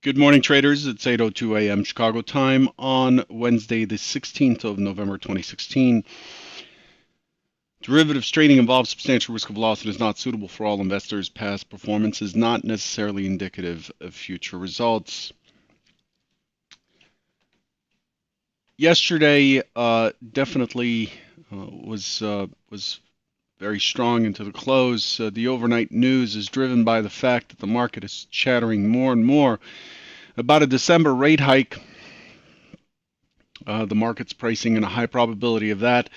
Good morning, traders. It's 8:02 a.m. Chicago time on Wednesday, the 16th of November, 2016. Derivatives trading involves substantial risk of loss and is not suitable for all investors. Past performance is not necessarily indicative of future results. Yesterday, definitely was very strong into the close. The overnight news is driven by the fact that the market is chattering more and more about a December rate hike. The market's pricing in a high probability of that.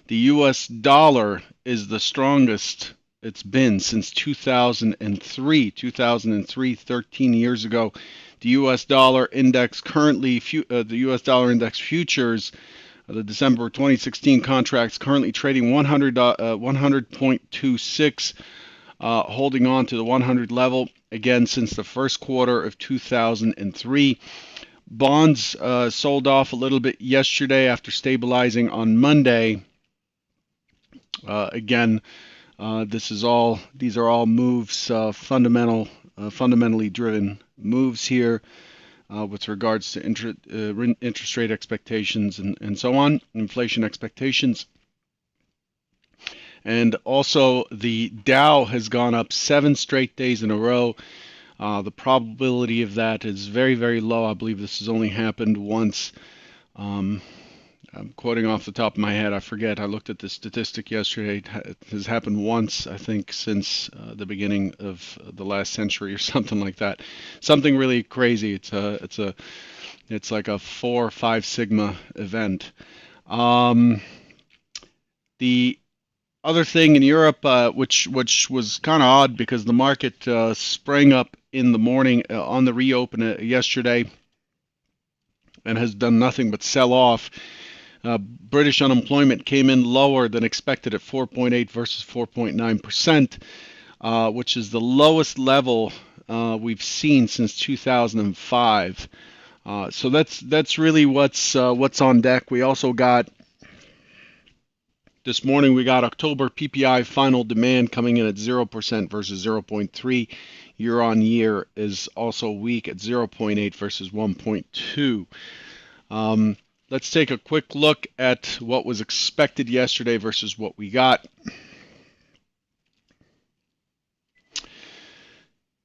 The US dollar is the strongest it's been since 2003. 2003, 13 years ago. The US dollar index currently, the US dollar index futures, the December 2016 contracts currently trading 100.26, holding on to the 100 level again since the first quarter of 2003. Bonds sold off a little bit yesterday after stabilizing on Monday. Again, these are all moves, fundamentally driven moves here with regards to interest rate expectations and so on, inflation expectations. And also, the Dow has gone up 7 straight days in a row. The probability of that is very, very low. I believe this has only happened once. I'm quoting off the top of my head. I forget. I looked at the statistic yesterday. It has happened once, I think, since the beginning of the last century or something like that. Something really crazy. It's like a 4 or 5 sigma event. The other thing in Europe, which was kind of odd because the market sprang up in the morning on the reopen yesterday and has done nothing but sell off. British unemployment came in lower than expected at 4.8 versus 4.9%, which is the lowest level we've seen since 2005. So that's really what's on deck. We also got this morning we got October PPI final demand coming in at 0% versus 0.3. Year on year is also weak at 0.8 versus 1.2. Let's take a quick look at what was expected yesterday versus what we got.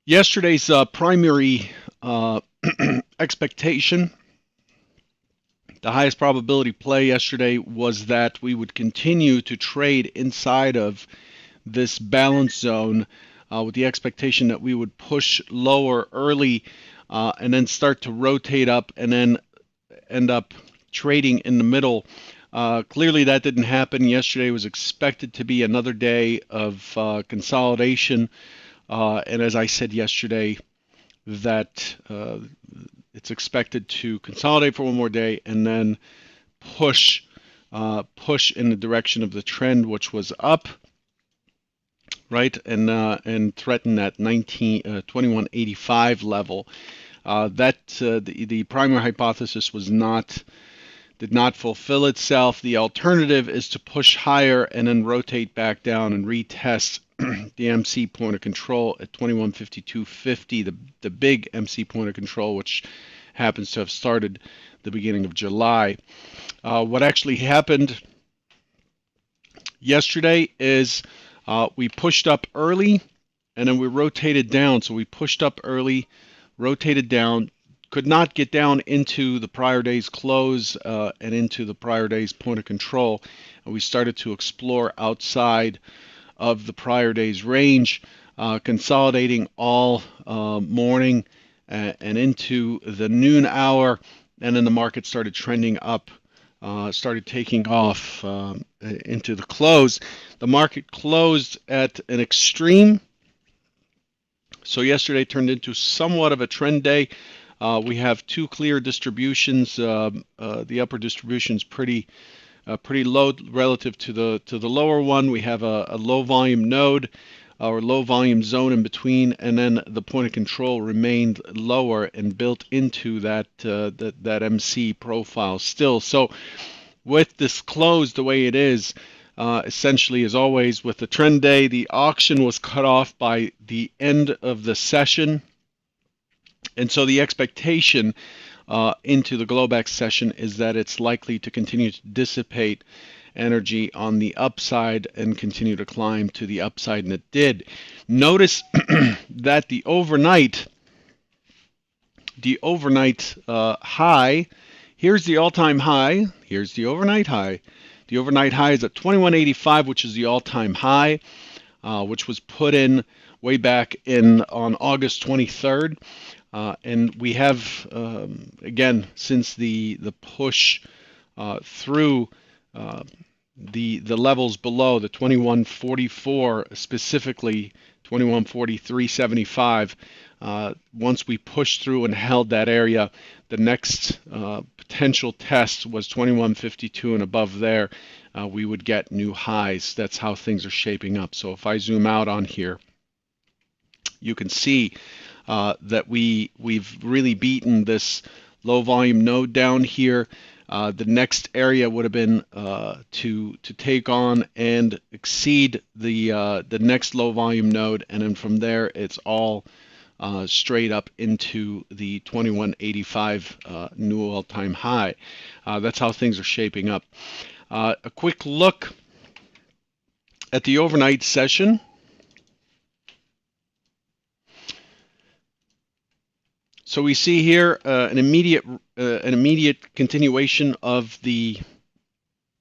Yesterday's primary expectation, the highest probability play yesterday, was that we would continue to trade inside of this balance zone with the expectation that we would push lower early and then start to rotate up and then end up trading in the middle. Clearly that didn't happen. Yesterday was expected to be another day of consolidation. And as I said yesterday, that it's expected to consolidate for one more day and then push in the direction of the trend, which was up, right, and threaten that 2185 level. The primary hypothesis did not fulfill itself. The alternative is to push higher and then rotate back down and retest the MC point of control at 2152.50, the big MC point of control, which happens to have started the beginning of July. What actually happened yesterday is we pushed up early and then we rotated down. So we pushed up early, rotated down, could not get down into the prior day's close and into the prior day's point of control. And we started to explore outside of the prior day's range, consolidating all morning and into the noon hour. And then the market started trending up, started taking off into the close. The market closed at an extreme. So yesterday turned into somewhat of a trend day. We have two clear distributions. The upper distribution is pretty low relative to the lower one. We have a low volume node or low volume zone in between, and then the point of control remained lower and built into that MC profile still. So with this close the way it is, essentially, as always, with the trend day, the auction was cut off by the end of the session. And so the expectation into the Globex session is that it's likely to continue to dissipate energy on the upside and continue to climb to the upside, and it did. Notice that the overnight high, here's the all-time high, here's the overnight high. The overnight high is at 2185, which is the all-time high, which was put in way back in on August 23rd. And we have, again, since the push through the levels below, the 2144, specifically 2143.75, once we pushed through and held that area, the next potential test was 2152, and above there, we would get new highs. That's how things are shaping up. So if I zoom out on here, you can see that we've really beaten this low volume node down here. The next area would have been to take on and exceed the next low volume node, and then from there it's all straight up into the 2185 new all-time high. That's how things are shaping up. A quick look at the overnight session. So we see here an immediate continuation of the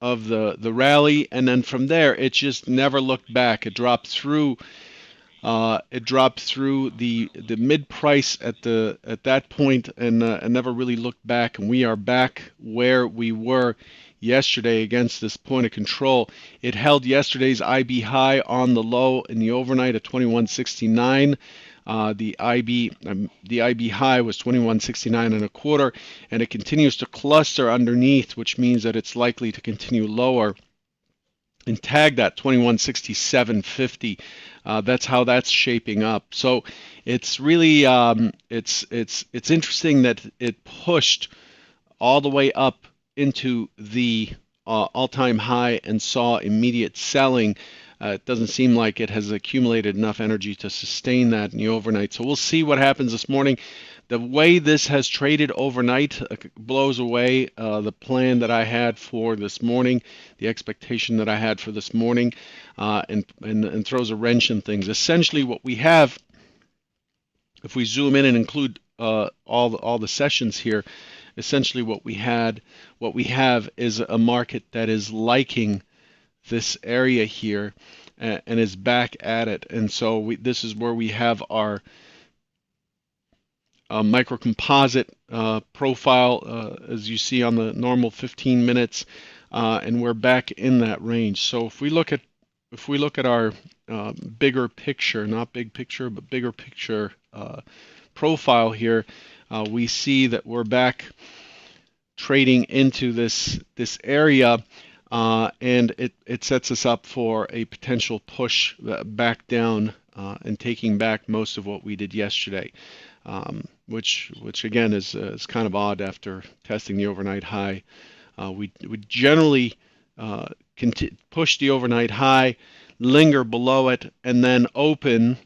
rally, and then from there it just never looked back. It dropped through the mid price at that point, and never really looked back. And we are back where we were yesterday against this point of control. It held yesterday's IB high on the low in the overnight at 2169. The IB high was 2169 and a quarter, and it continues to cluster underneath, which means that it's likely to continue lower and tag that 2167.50. That's how that's shaping up. So it's really it's interesting that it pushed all the way up into the all-time high and saw immediate selling. It doesn't seem like it has accumulated enough energy to sustain that in the overnight. So we'll see what happens this morning. The way this has traded overnight blows away the plan that I had for this morning, the expectation that I had for this morning, and throws a wrench in things. Essentially what we have, if we zoom in and include all the sessions here, essentially what we have is a market that is liking this area here and is back at it. And so this is where we have our microcomposite profile, as you see on the normal 15 minutes, and we're back in that range. So if we look at our bigger picture, not big picture, but bigger picture profile here, we see that we're back trading into this area. And it sets us up for a potential push back down and taking back most of what we did yesterday, which again is kind of odd after testing the overnight high. We generally push the overnight high, linger below it, and then open.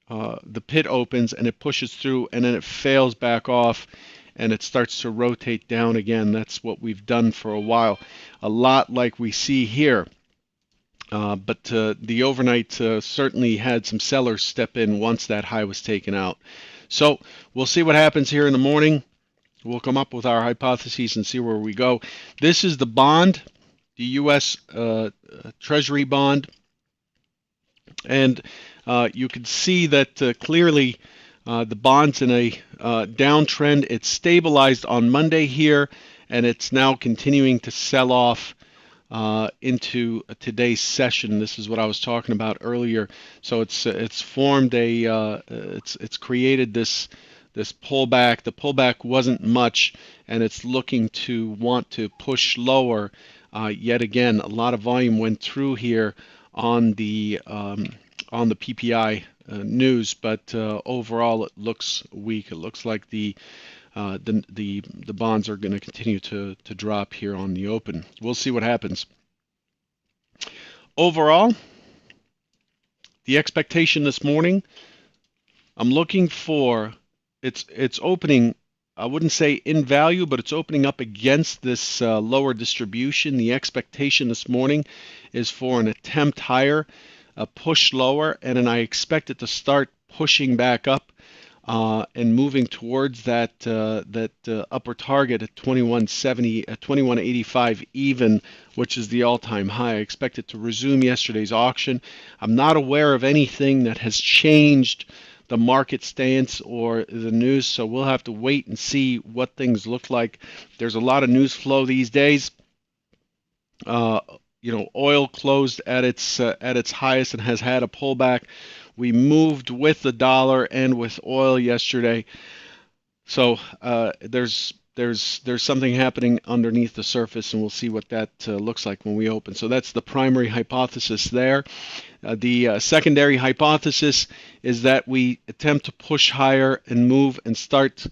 The pit opens and it pushes through, and then it fails back off, and it starts to rotate down again. That's what we've done for a while, a lot like we see here. But the overnight certainly had some sellers step in once that high was taken out. So we'll see what happens here in the morning. We'll come up with our hypotheses and see where we go. This is the bond, the U.S. Treasury bond. And you can see that clearly the bond's in a downtrend. It's stabilized on Monday here, and it's now continuing to sell off into today's session. This is what I was talking about earlier. So it's formed it's created this pullback. The pullback wasn't much, and it's looking to want to push lower. Yet again, a lot of volume went through here on the PPI news, but overall it looks weak. It looks like the bonds are going to continue to drop here on the open. We'll see what happens. Overall, the expectation this morning, I'm looking for it's opening. I wouldn't say in value, but it's opening up against this lower distribution. The expectation this morning is for an attempt higher, a push lower, and then I expect it to start pushing back up and moving towards that upper target at 2170, 2185 even, which is the all-time high. I expect it to resume yesterday's auction. I'm not aware of anything that has changed the market stance or the news, so we'll have to wait and see what things look like. There's a lot of news flow these days. Uh, Oil closed at its highest and has had a pullback. We moved with the dollar and with oil yesterday, so there's something happening underneath the surface, and we'll see what that looks like when we open. So that's the primary hypothesis there. The secondary hypothesis is that we attempt to push higher and move and start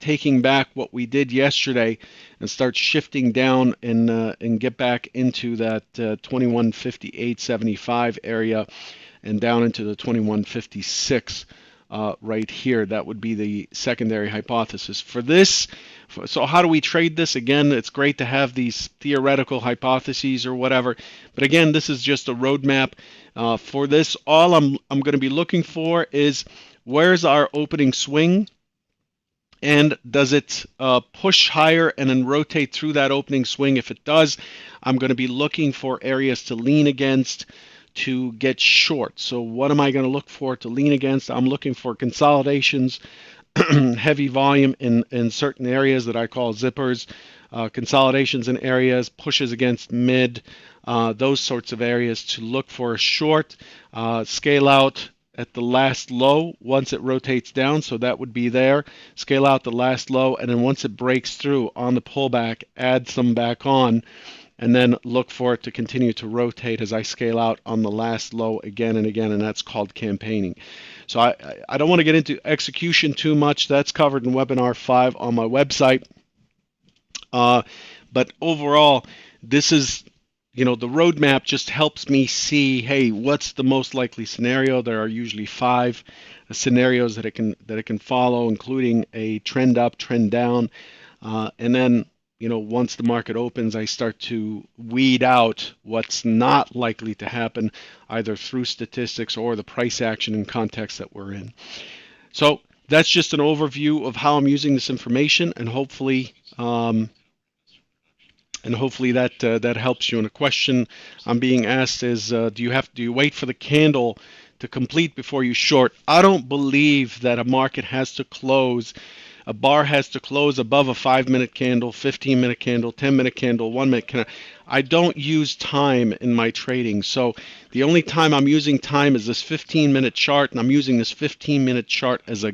taking back what we did yesterday and start shifting down and get back into that 2158.75 area and down into the 2156 right here. That would be the secondary hypothesis. So how do we trade this? Again, it's great to have these theoretical hypotheses or whatever, but again, this is just a roadmap. For this, all I'm going to be looking for is where's our opening swing, and does it push higher and then rotate through that opening swing? If it does, I'm going to be looking for areas to lean against to get short. So what am I going to look for to lean against? I'm looking for consolidations, heavy volume in certain areas that I call zippers, consolidations in areas, pushes against mid, those sorts of areas to look for a short, scale out at the last low once it rotates down, so that would be there, scale out the last low, and then once it breaks through on the pullback, add some back on, and then look for it to continue to rotate as I scale out on the last low again and again, and that's called campaigning. So I don't want to get into execution too much. That's covered in Webinar 5 on my website. But overall, this is, the roadmap just helps me see, hey, what's the most likely scenario? There are usually 5 scenarios that it can follow, including a trend up, trend down, and then once the market opens, I start to weed out what's not likely to happen, either through statistics or the price action and context that we're in. So that's just an overview of how I'm using this information, and hopefully that helps you. And a question I'm being asked is, do you wait for the candle to complete before you short? I don't believe that a market has to close. A bar has to close above a 5-minute candle, 15-minute candle, 10-minute candle, 1-minute candle. I don't use time in my trading. So the only time I'm using time is this 15-minute chart, and I'm using this 15-minute chart as a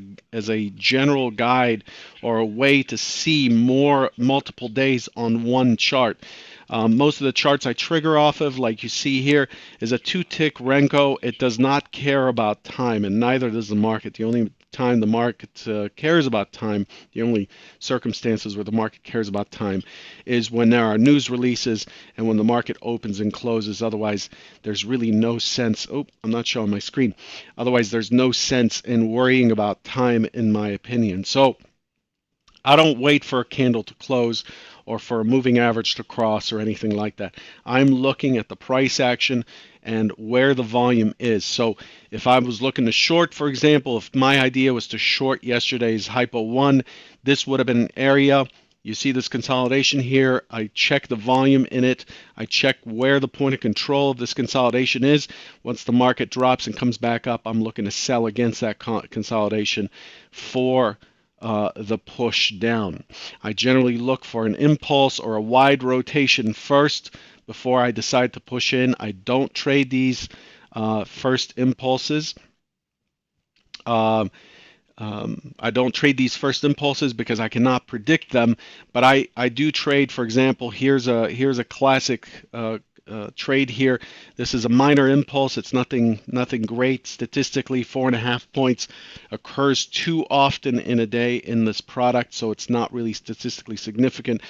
general guide or a way to see multiple days on one chart. Most of the charts I trigger off of, like you see here, is a 2-tick Renko. It does not care about time, and neither does the market. The only time the market cares about time, the only circumstances where the market cares about time, is when there are news releases and when the market opens and closes. Otherwise, there's really no sense. Oh, I'm not showing my screen. Otherwise, there's no sense in worrying about time, in my opinion. So I don't wait for a candle to close or for a moving average to cross or anything like that. I'm looking at the price action and where the volume is. So if I was looking to short, for example, if my idea was to short yesterday's Hypo 1, this would have been an area. You see this consolidation here. I check the volume in it. I check where the point of control of this consolidation is. Once the market drops and comes back up, I'm looking to sell against that consolidation for the push down. I generally look for an impulse or a wide rotation first before I decide to push in. I don't trade these first impulses. I don't trade these first impulses because I cannot predict them, but I do trade. For example, here's a classic trade here. This is a minor impulse. It's nothing great statistically. 4.5 points occurs too often in a day in this product, so it's not really statistically significant.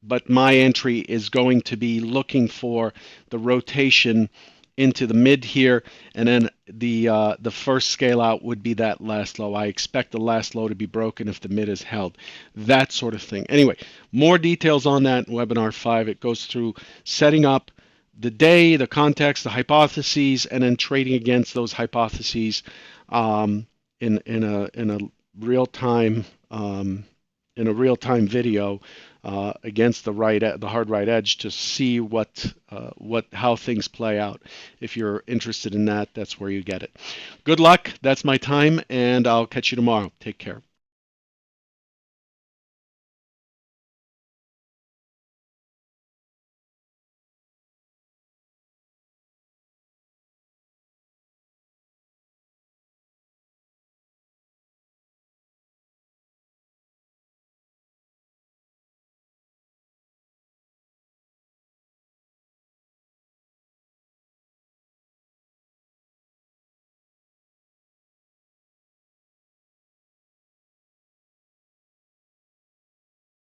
But my entry is going to be looking for the rotation into the mid here, and then the first scale out would be that last low. I expect the last low to be broken if the mid is held, that sort of thing. Anyway, more details on that in webinar 5. It goes through setting up the day, the context, the hypotheses, and then trading against those hypotheses um, in a real time video against the hard right edge to see how things play out. If you're interested in that, that's where you get it. Good luck. That's my time, and I'll catch you tomorrow. Take care.